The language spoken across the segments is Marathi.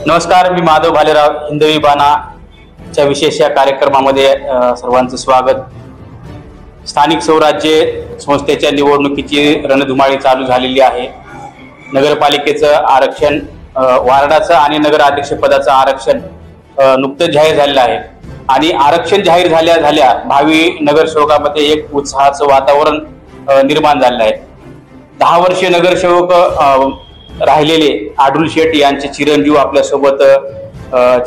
नमस्कार, मी माधव भालेराव. हिंदवी बाणाच्या विशेष या कार्यक्रमामध्ये सर्वांचं स्वागत. स्थानिक स्वराज्य संस्थेच्या निवडणुकीची रणधुमाळी चालू झालेली आहे. नगरपालिकेचं आरक्षण, वार्डाचं आणि नगराध्यक्ष पदाचं आरक्षण नुकतंच जाहीर झालेलं आहे आणि आरक्षण जाहीर झाल्या भावी नगरसेवकामध्ये एक उत्साहाचं वातावरण निर्माण झालेलं आहे. 10 वर्षे नगरसेवक राहिलेले आडुल शेठ यांचे चिरंजीव आपल्यासोबत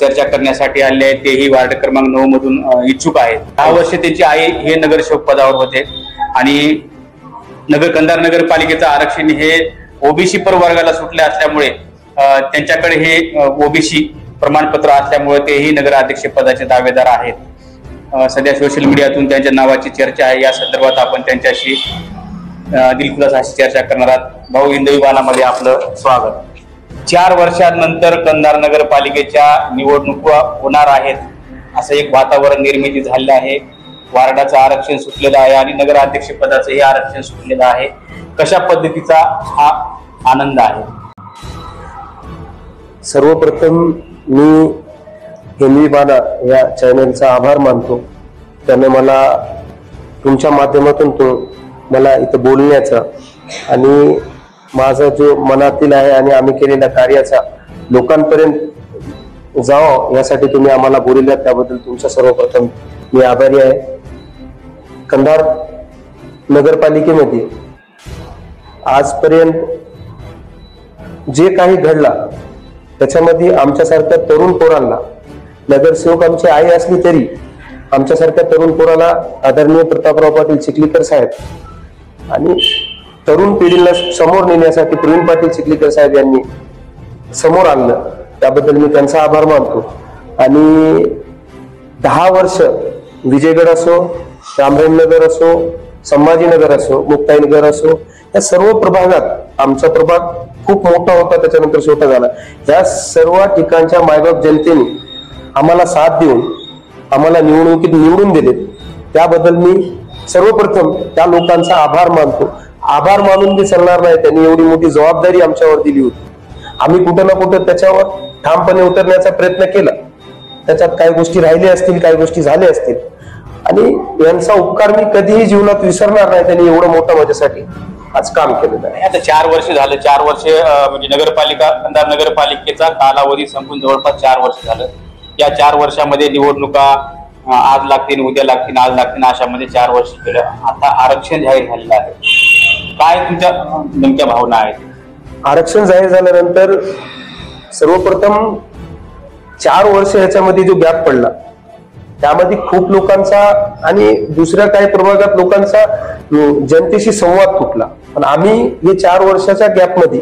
चर्चा करण्यासाठी आले आहेत. तेही वार्ड क्रमांक 9 मधून इच्छुक आहेत. 10 वर्षे त्यांची आई हे नगरसेवक पदावर होते आणि कंधार नगरपालिकेचं आरक्षण हे ओबीसी प्रवर्गाला सुटले असल्यामुळे त्यांच्याकडे हे ओबीसी प्रमाणपत्र असल्यामुळे तेही नगराध्यक्ष पदाचे दावेदार आहेत. सध्या सोशल मीडियातून त्यांच्या नावाची चर्चा आहे. या संदर्भात आपण त्यांच्याशी दिलखुलास अशी चर्चा करणार आहात. भाऊ, हिंदवी बाणामध्ये आपलं स्वागत. 4 वर्षांनंतर कंधार नगरपालिकेच्या निवडणुका होणार आहेत असं एक वातावरण निर्मिती झालेलं आहे. वार्डाचं आरक्षण सुटलेलं आहे आणि नगराध्यक्ष पदाचंही आरक्षण सुटलेलं आहे. कशा पद्धतीचा हा आनंद आहे? सर्वप्रथम मी हिंदवी बाणा या चॅनलचा आभार मानतो. त्याने मला तुमच्या माध्यमातून मला इथं बोलण्याचा आणि माझा जो मनातील आहे आणि आम्ही केलेल्या कार्याचा लोकांपर्यंत जावं यासाठी तुम्ही आम्हाला बोलल्या, त्याबद्दल तुमचा सर्वप्रथम मी आभारी आहे. कंधार नगरपालिकेमध्ये आजपर्यंत जे काही घडला त्याच्यामध्ये आमच्यासारख्या तरुण पोरांना, नगरसेवक आमची आई असली तरी आमच्यासारख्या तरुण पोराला आदरणीय प्रतापराव पाटील चिखलीकर साहेब आणि तरुण पिढीला समोर नेण्यासाठी प्रवीण पाटील चिखलीकर साहेब यांनी समोर आणलं, त्याबद्दल मी त्यांचा आभार मानतो. आणि 10 वर्ष विजयगड असो, रामरायनगर असो, संभाजीनगर असो, मुक्ताईनगर असो, या सर्व प्रभागात आमचा प्रभाग खूप मोठा होता, त्याच्यानंतर छोटा झाला. या सर्व ठिकाणच्या मायबाप जनतेने आम्हाला साथ देऊन आम्हाला निवडणुकीत निवडून दिले, त्याबद्दल मी सर्वप्रथम त्या लोकांचा आभार मानतो. आभार मानून मी चालणार नाही. त्यांनी एवढी मोठी जबाबदारी आमच्यावर दिली होती. आम्ही कुठं ना कुठं त्याच्यावर ठामपणे उतरण्याचा प्रयत्न केला. त्याच्यात काही गोष्टी राहिल्या असतील, काही गोष्टी झाल्या असतील आणि यांचा उपकार मी कधीही जीवनात विसरणार नाही. त्यांनी एवढं मोठं माझ्यासाठी आज काम केलेलं आहे. आता 4 वर्ष झालं. 4 वर्ष म्हणजे कंधार नगरपालिकेचा कालावधी संपून जवळपास 4 वर्ष झालं. या 4 वर्षामध्ये निवडणुका आज लागतील, उद्या लागतील, आज लागतील, अशामध्ये 4 वर्ष केलं. आता आरक्षण जाहीर झालेलं आहे. काय तुमच्या नेमक्या भावना आहेत? आरक्षण जाहीर झाल्यानंतर सर्वप्रथम 4 वर्ष याच्यामध्ये जो गॅप पडला त्यामध्ये खूप लोकांचा आणि दुसऱ्या काही प्रभागात लोकांचा जनतेशी संवाद तुटला. पण आम्ही हे 4 वर्षाच्या गॅपमध्ये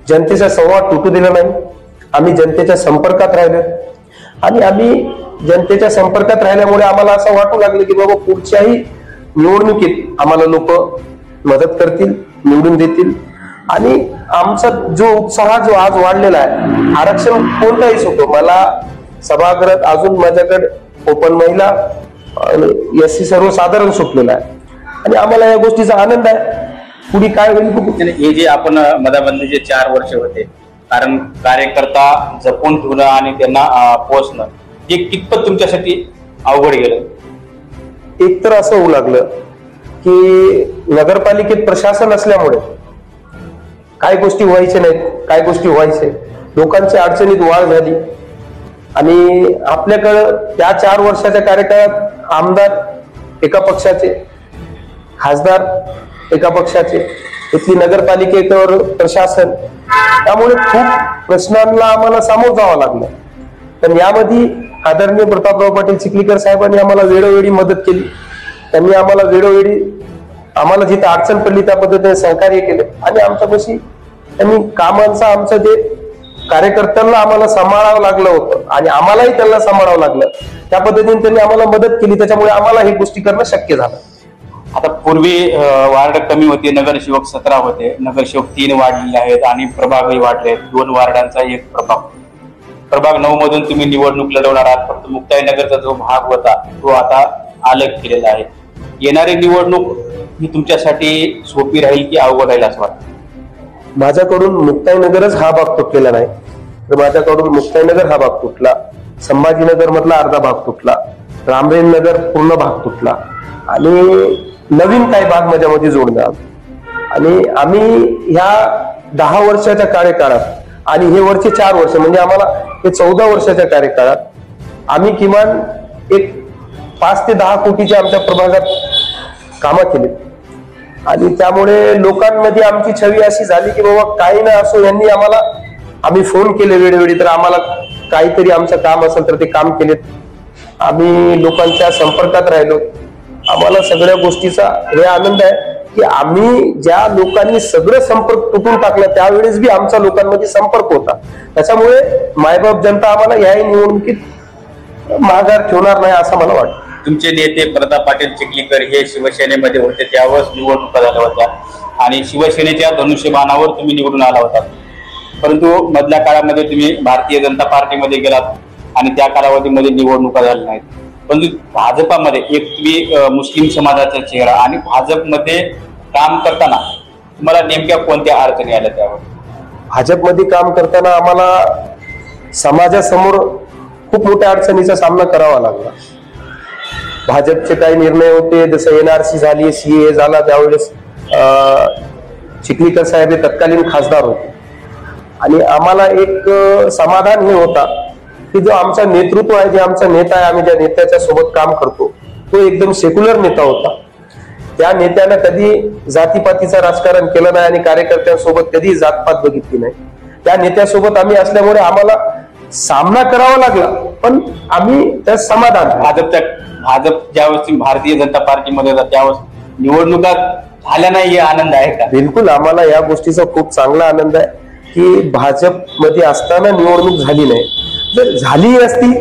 जनतेचा संवाद तुटू दिला नाही. आम्ही जनतेच्या संपर्कात राहिलो आणि आम्ही जनतेच्या संपर्कात राहिल्यामुळे आम्हाला असं वाटू लागलं की बाबा पुढच्याही निवडणुकीत आम्हाला लोक मदत करतील, निवडून देतील. आणि आमचा जो उत्साह जो आज वाढलेला आहे, आरक्षण कोणताही होतो, मला सभागृहात अजून माझ्याकडे ओपन महिला एससी सर्वसाधारण सुटलेला आहे आणि आम्हाला या गोष्टीचा आनंद आहे. पुढे काय होईल हे जे आपण मधामधले जे 4 वर्ष होते, कारण कार्यकर्ता जपून ठेवणं आणि त्यांना पोहोचणं हे कितपत तुमच्यासाठी अवघड गेलं? एक तर असं होऊ लागलं की नगरपालिकेत प्रशासन असल्यामुळे काही गोष्टी व्हायच्या नाहीत, काही गोष्टी व्हायचे. लोकांची अडचणीत वाढ झाली आणि आपल्याकडं त्या 4 वर्षाच्या कार्यकाळात आमदार एका पक्षाचे, खासदार एका पक्षाचे, इथली नगरपालिकेवर प्रशासन, त्यामुळे खूप प्रश्नांना आम्हाला सामोरं जावं लागलं. पण यामध्ये आदरणीय प्रतापराव पाटील चिखलीकर साहेबांनी आम्हाला वेळोवेळी मदत केली. त्यांनी आम्हाला वेळोवेळी आम्हाला जिथे अडचण पडली त्या पद्धतीने सहकार्य केले आणि आमच्यापाशी त्यांनी कामांचा आमचं जे कार्यकर्त्यांना आम्हाला सांभाळावं लागलं होतं आणि आम्हालाही त्यांना सांभाळावं लागलं, त्या पद्धतीने त्यांनी आम्हाला मदत केली. त्याच्यामुळे आम्हाला ही गोष्टी करणं शक्य झालं. आता पूर्वी वार्ड कमी होते, नगरसेवक 17 होते, नगरसेवक 3 वाढलेले आहेत आणि प्रभागही वाढले आहेत. 2 वार्डांचा एक प्रभाग 9 मधून तुम्ही निवडणूक लढवणार आहात. फक्त मुक्ताईनगरचा जो भाग होता तो आता अलग केलेला आहे. येणारी निवडणूक ही तुमच्यासाठी सोपी राहील की अवघड राहील असं वाटतं? माझ्याकडून मुक्ताईनगरच हा भाग तुटलेला नाही. तर माझ्याकडून मुक्ताईनगर हा भाग तुटला, संभाजीनगर मधला अर्धा भाग तुटला, रामरेन नगर पूर्ण भाग तुटला आणि नवीन काही भाग माझ्यामध्ये जोडला. आणि आम्ही ह्या 10 वर्षाच्या कार्यकाळात आणि हे वरचे 4 वर्ष म्हणजे आम्हाला हे 14 वर्षाच्या कार्यकाळात आम्ही किमान एक 5 ते 10 कोटीच्या आमच्या प्रभागात कामं केली. आणि त्यामुळे लोकांमध्ये आमची छवी अशी झाली की बाबा काही ना असो, यांनी आम्हाला, आम्ही फोन केले वेळोवेळी तर आम्हाला काहीतरी आमचं काम असेल तर ते काम केलेत. आम्ही लोकांच्या संपर्कात राहिलो. आम्हाला सगळ्या गोष्टीचा हे आनंद आहे की आम्ही ज्या लोकांनी सगळं संपर्क तुटून टाकला त्यावेळेस बी आमचा लोकांमध्ये संपर्क होता. त्याच्यामुळे मायबाप जनता आम्हाला याही निवडणुकीत माघार ठेवणार नाही असं मला वाटतं. तुमचे नेते प्रताप पाटील चिखलीकर हे शिवसेनेमध्ये होते, त्यावेळेस निवडणुका झाल्या होत्या आणि शिवसेनेच्या धनुष्यबाणावर तुम्ही निवडून आला होता. परंतु मधल्या काळामध्ये तुम्ही भारतीय जनता पार्टीमध्ये गेलात आणि त्या कालावधीमध्ये निवडणुका झाल्या नाहीत. परंतु भाजपामध्ये एक तुम्ही मुस्लिम समाजाचा चेहरा आणि भाजपमध्ये काम करताना तुम्हाला नेमक्या कोणत्या अडचणी आल्या त्यावर? भाजपमध्ये काम करताना आम्हाला समाजासमोर खूप मोठ्या अडचणीचा सामना करावा लागला. भाजपचे काही निर्णय होते, जसं NRC झाली, CA झाला, त्यावेळेस चिखलीकर साहेब हे तत्कालीन खासदार होते आणि आम्हाला एक समाधान हे होता की जो आमचा नेतृत्व आहे, जे आमचा नेता आहे, आम्ही ज्या नेत्याच्या सोबत काम करतो तो एकदम सेक्युलर नेता होता. त्या नेत्यानं कधी जातीपातीचं राजकारण केलं नाही आणि कार्यकर्त्यांसोबत कधी जातपात बघितली नाही. त्या नेत्यासोबत आम्ही असल्यामुळे आम्हाला सामना करावा लागला, पण आम्ही त्या समाधान. भाजप ज्यावेळेस भारतीय जनता पार्टीमध्ये होता त्यावेळेस निवडणुका झाल्या नाही, हे आनंद आहे का? बिलकुल, आम्हाला या गोष्टीचा खूप चांगला आनंद आहे की भाजपमध्ये असताना निवडणूक झाली नाही. जर झाली असती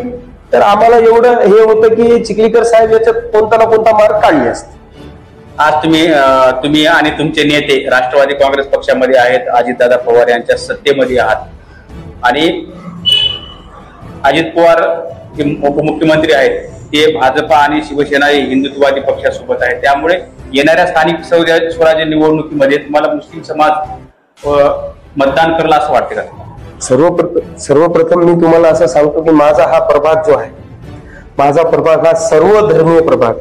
तर आम्हाला एवढं हे होतं की चिखलीकर साहेब याच्यात कोणता ना कोणता मार्ग काढली असती. आज तुम्ही आणि तुमचे नेते राष्ट्रवादी काँग्रेस पक्षामध्ये आहेत, अजितदादा पवार यांच्या सत्तेमध्ये आहात आणि अजित पवार जे उपमुख्यमंत्री आहेत ते भाजपा आणि शिवसेना हे हिंदुत्ववादी पक्षासोबत आहेत. त्यामुळे येणाऱ्या स्थानिक स्वराज्य निवडणुकीमध्ये तुम्हाला मुस्लिम समाज मतदान करला असं वाटतं का? सर्वप्रथम मी तुम्हाला असं सांगतो की माझा हा प्रभाग जो आहे, माझा प्रभाग हा सर्व धर्मीय प्रभाग.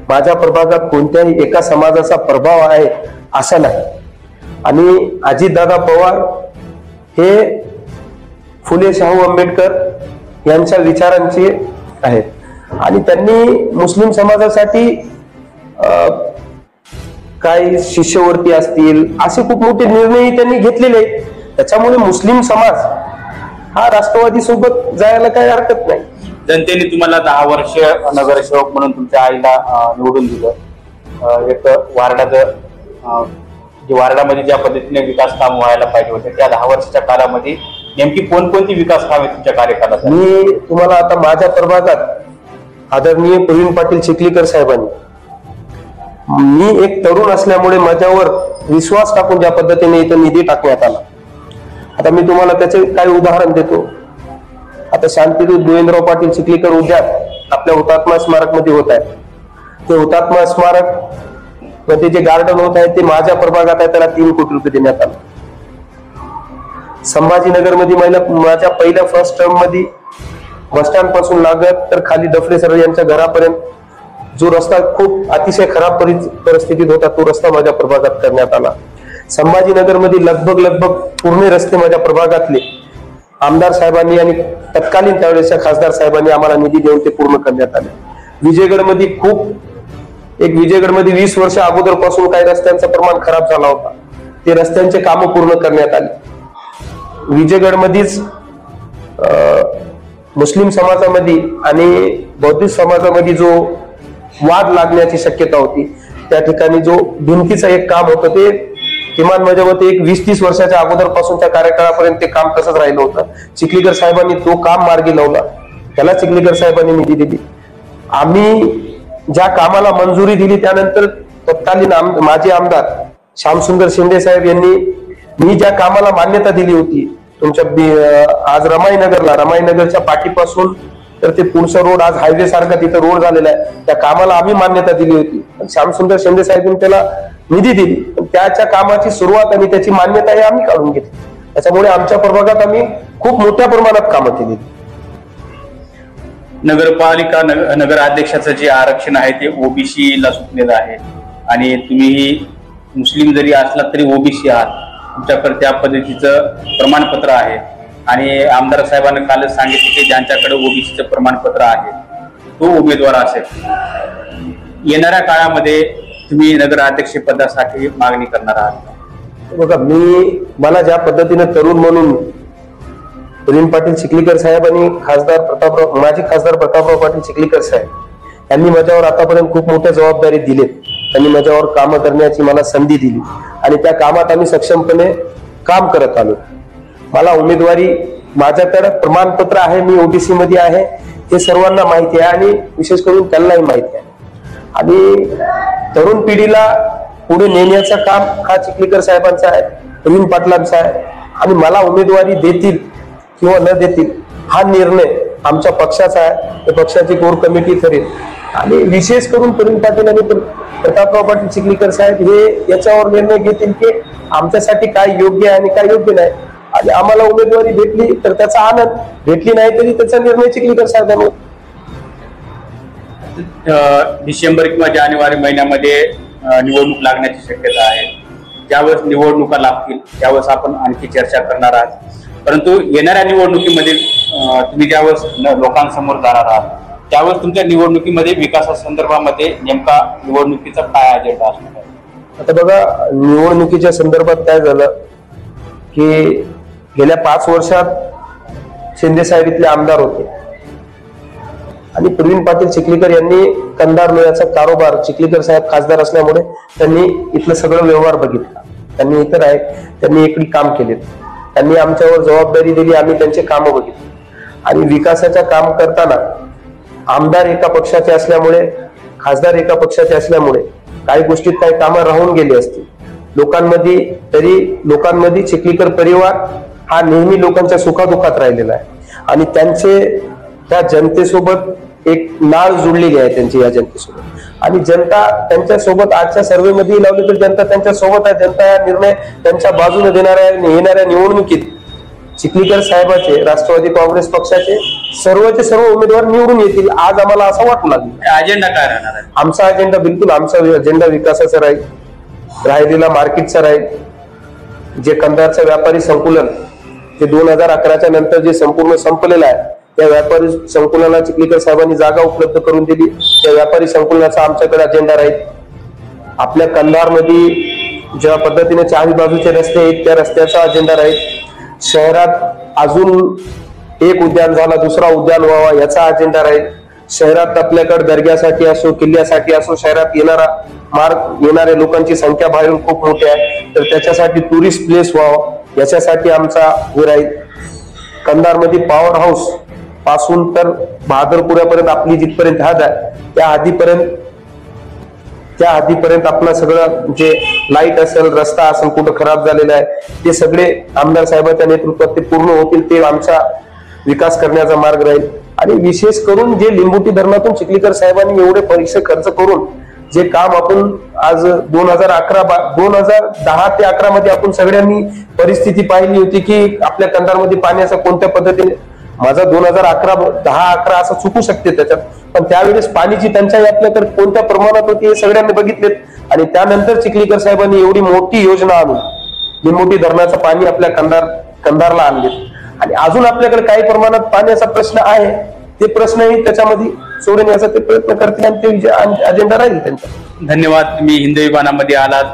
माझ्या प्रभागात कोणत्याही एका समाजाचा प्रभाव आहे असा नाही. आणि अजितदादा पवार हे फुले शाहू आंबेडकर यांच्या विचारांचे आहेत आणि त्यांनी मुस्लिम समाजासाठी काही शिष्यवृत्ती असतील असे खूप मोठे निर्णय त्यांनी घेतलेले आहेत. त्याच्यामुळे मुस्लिम समाज हा राष्ट्रवादी सोबत जायला काही हरकत नाही. जनतेने तुम्हाला 10 वर्ष नगरसेवक म्हणून तुमच्या आईला निवडून दिलं. एक वार्डाचं जे वार्डामध्ये ज्या पद्धतीने विकास काम व्हायला पाहिजे होते त्या 10 वर्षाच्या काळामध्ये नेमकी कोणकोणती विकास कामे तुमच्या कार्यकाळात? मी तुम्हाला आता माझ्या प्रभागात आदरणीय प्रवीण पाटील चिखलीकर साहेबांनी, मी एक तरुण असल्यामुळे माझ्यावर विश्वास टाकून ज्या पद्धतीने इथं निधी टाकण्यात आला. आता मी तुम्हाला त्याचे काही उदाहरण देतो. आता शांतीदूत गोविंदराव पाटील चिखलीकर उद्यान आपल्या हुतात्मा स्मारक मध्ये होत आहे. ते हुतात्मा स्मारक मध्ये जे गार्डन होत आहे ते माझ्या प्रभागात आहे, त्याला 3 कोटी रुपये देण्यात आले. संभाजीनगर मध्ये माझ्या पहिल्या फर्स्ट टर्म मध्ये बस स्टँड पासून लागत तर खाली डफरे सर यांच्या घरापर्यंत जो रस्ता खूप अतिशय खराब परिस्थितीत होता तो रस्ता माझ्या प्रभागात करण्यात आला. संभाजीनगर मध्ये लगभग पूर्ण रस्ते माझ्या प्रभागातले आमदार साहेबांनी आणि तत्कालीन त्यावेळेसच्या खासदार साहेबांनी आम्हाला निधी देऊन ते पूर्ण करण्यात आले. विजयगडमध्ये विजयगडमध्ये 20 वर्ष अगोदरपासून काही रस्त्यांचं प्रमाण खराब झाला होता, ते रस्त्यांचे कामं पूर्ण करण्यात आले. विजयगडमध्येच मुस्लिम समाजामध्ये आणि बौद्धिस्ट समाजामध्ये जो वाद लागण्याची शक्यता होती त्या ठिकाणी जो भिंतीचं एक काम होतं ते किमान माझ्या मते एक 20-30 वर्षाच्या अगोदरपासूनच्या कार्यकाळापर्यंत ते काम तसंच राहिलं होतं. चिखलीकर साहेबांनी तो काम मार्गी लावला, त्याला चिखलीकर साहेबांनी निधी दिली. आम्ही ज्या कामाला मंजुरी दिली त्यानंतर तत्कालीन माजी आमदार श्यामसुंदर शिंदे साहेब यांनी मी ज्या कामाला मान्यता दिली होती तुमच्या आज रमाईनगरच्या पाठीपासून तर ते पुढचा रोड आज हायवे सारखा तिथं रोड झालेला आहे, त्या कामाला आम्ही मान्यता दिली होती. श्यामसुंदर शिंदे साहेबांनी त्याला निधी दिली, पण त्याच्या कामाची सुरुवात आणि त्याची मान्यता हे आम्ही काढून घेतली. त्याच्यामुळे आमच्या प्रभागात आम्ही खूप मोठ्या प्रमाणात कामं केली. नगरपालिका नगराध्यक्षाचं जे आरक्षण आहे ते ओबीसी ला सुटलेलं आहे आणि तुम्ही मुस्लिम जरी असला तरी ओबीसी आहात. तुमच्याकडे त्या पद्धतीचं प्रमाणपत्र आहे आणि आमदार साहेबांनी कालच सांगितले की ज्यांच्याकडे ओबीसीचं प्रमाणपत्र आहे तो उमेदवार असेल. येणाऱ्या काळामध्ये तुम्ही नगराध्यक्ष पदासाठी मागणी करणार आहात? बघा, मला ज्या पद्धतीने तरुण म्हणून प्रवीण पाटील चिखलीकर साहेब आणि माजी खासदार प्रतापराव पाटील चिखलीकर साहेब यांनी माझ्यावर आतापर्यंत खूप मोठ्या जबाबदारी दिलेत. त्यांनी माझ्यावर काम करण्याची मला संधी दिली आणि त्या कामात आम्ही सक्षमपणे काम करत आलो. मला उमेदवारी, माझ्याकडे प्रमाणपत्र आहे, मी ओबीसी मध्ये आहे हे सर्वांना माहिती आहे आणि विशेष करून त्यांनाही माहिती आहे. आणि तरुण पिढीला पुढे नेण्याचं काम हा चिखलीकर साहेबांचा आहे, प्रवीण पाटलांचा आहे आणि मला उमेदवारी देतील किंवा न देतील हा निर्णय आमच्या पक्षाचा आहे. त्या पक्षाची कोर कमिटी ठरेल आणि विशेष करून प्रवीण पाटील आणि प्रतापराव पाटील चिखलीकर साहेब हे याच्यावर निर्णय घेतील की आमच्यासाठी काय योग्य आहे आणि काय योग्य नाही. आणि आम्हाला उमेदवारी भेटली तर त्याचा आनंद, भेटली नाही तरी त्याचा निर्णय चिखलीकर साहेबांनी. डिसेंबर किंवा जानेवारी महिन्यामध्ये निवडणूक लागण्याची शक्यता आहे. ज्यावेळेस निवडणुका लागतील त्यावेळेस आपण आणखी चर्चा करणार आहात. परंतु येणाऱ्या निवडणुकीमध्ये तुम्ही ज्यावेळेस लोकांसमोर जाणार आहात त्यावेळेस तुमच्या निवडणुकीमध्ये विकासासंदर्भामध्ये नेमका निवडणुकीचा काय अजेंडा असणार आहे? आता बघा, निवडणुकीच्या संदर्भात काय झालं की गेल्या 5 वर्षात शिंदे साहेब इथले आमदार होते आणि प्रवीण पाटील चिखलीकर यांनी कंधार लोह्याचा कारभार, चिखलीकर साहेब खासदार असल्यामुळे त्यांनी इथलं सगळं व्यवहार बघितला. त्यांनी इतर आहे, त्यांनी इकडे काम केले, त्यांनी आमच्यावर जबाबदारी दिली, आम्ही त्यांचे कामं बघितली. आणि विकासाचं काम करताना आमदार एका पक्षाचे असल्यामुळे, खासदार एका पक्षाचे असल्यामुळे काही गोष्टीत काही कामं राहून गेली असतील लोकांमध्ये चिखलीकर परिवार हा नेहमी लोकांच्या सुखादुखात राहिलेला आहे आणि त्या जनतेसोबत एक नाळ जुळलेली आहे त्यांची या जनतेसोबत आणि जनता त्यांच्या सोबत. आजच्या सर्व्हे मध्ये लावले तर जनता त्यांच्या सोबत आहे. जनता हा निर्णय त्यांच्या बाजूने देणाऱ्या येणाऱ्या निवडणुकीत चिखलीकर साहेबाचे, राष्ट्रवादी काँग्रेस पक्षाचे सर्वचे सर्व उमेदवार निवडून येतील आज आम्हाला असं वाटू लागलं. अजेंडा काय राहणार आहे? आमचा अजेंडा बिलकुल, आमचा अजेंडा विकासाचा राहील, राहिलेला मार्केटचा राहील. जे कंधारचं व्यापारी संकुलन जे 2011च्या नंतर जे संपूर्ण संपलेलं आहे त्या व्यापारी संकुलाला चिखलीकर साहेबांनी जागा उपलब्ध करून दिली. त्या व्यापारी संकुलनाचा आमच्याकडे अजेंडा राहील. आपल्या कंधारमध्ये ज्या पद्धतीने चारी बाजूचे रस्ते आहेत त्या रस्त्याचा अजेंडा राहील. शहरात अजून एक उद्यान झाला, दुसरा उद्यान व्हावा याचा अजेंडा राहील. शहरात आपल्याकडे दर्ग्यासाठी असो, किल्ल्यासाठी असो, शहरात येणाऱ्या लोकांची संख्या बाहेरून खूप मोठी आहे तर त्याच्यासाठी टुरिस्ट प्लेस व्हावं याच्यासाठी आमचा हे राहील. कंधारमध्ये पॉवर हाऊस पासून तर बहादरपुऱ्यापर्यंत आपली जिथपर्यंत हद आहे त्या हद्दीपर्यंत आपलं सगळं जे लाईट असेल, रस्ता असेल, कुठं खराब झालेला आहे ते सगळे आमदार साहेबांच्या नेतृत्वात ते पूर्ण होतील. ते आमचा विकास करण्याचा मार्ग राहील. आणि विशेष करून जे लिंबोटी धरणातून चिखलीकर साहेबांनी एवढे पैसे खर्च करून जे काम आपण आज 2010 ते 11 मध्ये आपण सगळ्यांनी परिस्थिती पाहिली होती की आपल्या कंधारमध्ये पाण्याचा कोणत्या पद्धतीने, माझा 10-11 असं चुकू शकते त्याच्यात, पण त्यावेळेस पाण्याची टंचाई आपल्याकडे कोणत्या प्रमाणात होती हे सगळ्यांनी बघितलेत. आणि त्यानंतर चिखलीकर साहेबांनी एवढी मोठी योजना आणून लिंबोटी धरणाचं पाणी आपल्या कंधारला आणले. आणि अजून आपल्याकडे काही प्रमाणात पाण्याचा प्रश्न आहे, ते प्रश्नही त्याच्यामध्ये सोडवण्याचा ते प्रयत्न करतील आणि ते अजेंडा राहील त्यांचा. धन्यवाद. तुम्ही हिंदवी बाणामध्ये आलात,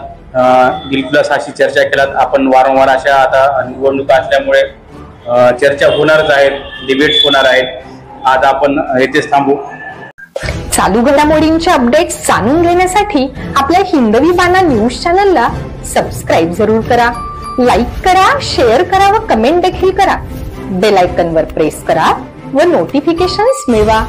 बिलकुल अशी चर्चा केलात. आपण वारंवार अशा आता निवडणुका असल्यामुळे चर्चा होणारच आहेत, डिबेट्स होणार आहेत. आज आपण येथेच थांबू. चालू घडामोडींचे अपडेट्स जाणून घेण्यासाठी आपल्या हिंदवी बाणा न्यूज चॅनलला सबस्क्राईब जरूर करा, लाईक करा, शेअर करा व कमेंट देखील करा. बेल आयकॉनवर प्रेस करा व नोटिफिकेशन्स मिळवा.